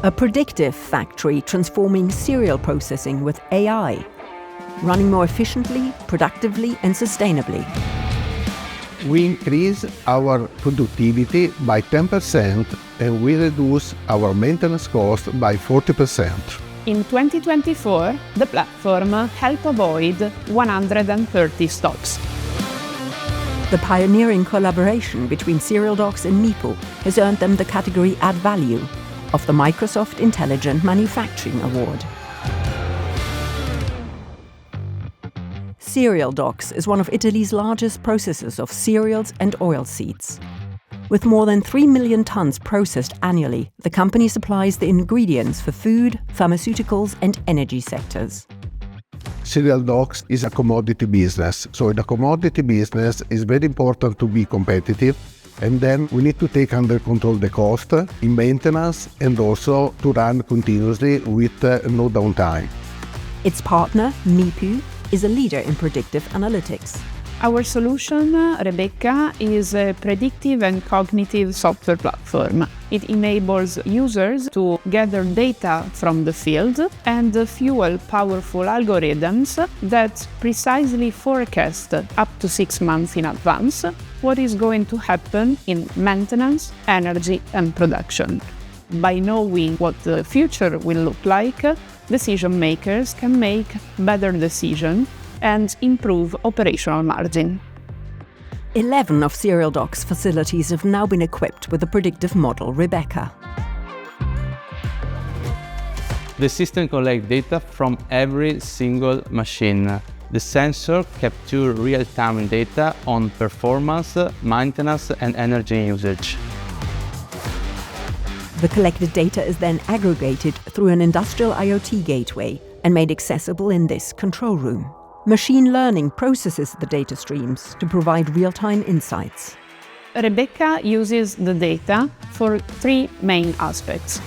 A predictive factory transforming cereal processing with AI, running more efficiently, productively and sustainably. We increase our productivity by 10% and we reduce our maintenance cost by 40%. In 2024, the platform helped avoid 130 stops. The pioneering collaboration between Serial Docks and MIPU has earned them the category Add Value of the Microsoft Intelligent Manufacturing Award. Serial Docks is one of Italy's largest processors of cereals and oilseeds. With more than 3 million tons processed annually, the company supplies the ingredients for food, pharmaceuticals and energy sectors. Serial Docks is a commodity business. So in a commodity business, it's very important to be competitive. And then we need to take under control the cost in maintenance and also to run continuously with no downtime. Its partner, MIPU, is a leader in predictive analytics. Our solution, Rebecca, is a predictive and cognitive software platform. It enables users to gather data from the field and fuel powerful algorithms that precisely forecast up to 6 months in advance what is going to happen in maintenance, energy and production. By knowing what the future will look like, decision makers can make better decisions and improve operational margin. 11 of Serial Docks' facilities have now been equipped with the predictive model Rebecca. The system collects data from every single machine. The sensor captures real-time data on performance, maintenance and energy usage. The collected data is then aggregated through an industrial IoT gateway and made accessible in this control room. Machine learning processes the data streams to provide real-time insights. Rebecca uses the data for 3 main aspects.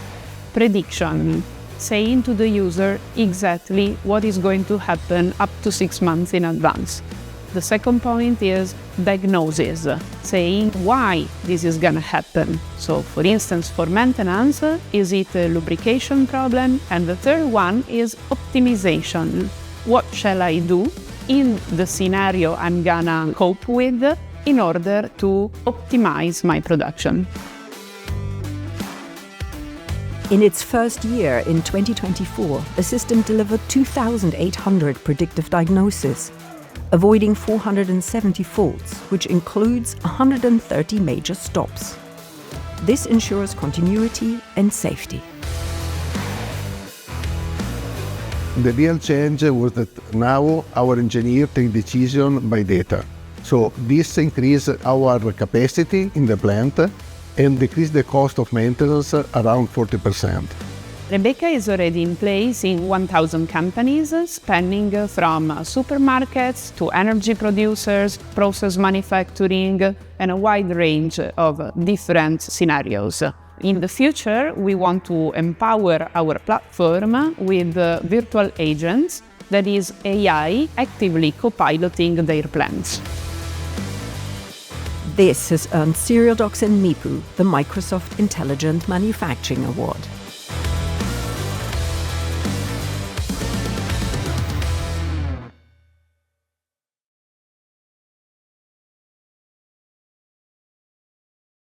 Prediction, saying to the user exactly what is going to happen up to 6 months in advance. The second point is diagnosis, saying why this is going to happen. So, for instance, for maintenance, is it a lubrication problem? And the third one is optimization. What shall I do in the scenario I'm gonna cope with in order to optimize my production? In its first year in 2024, the system delivered 2,800 predictive diagnoses, avoiding 470 faults, which includes 130 major stops. This ensures continuity and safety. The real change was that now our engineers take decision by data. So this increases our capacity in the plant and decrease the cost of maintenance around 40%. Rebecca is already in place in 1,000 companies, spanning from supermarkets to energy producers, process manufacturing, and a wide range of different scenarios. In the future, we want to empower our platform with virtual agents, that is AI, actively co-piloting their plans. This has earned Serial Docks and MIPU the Microsoft Intelligent Manufacturing Award.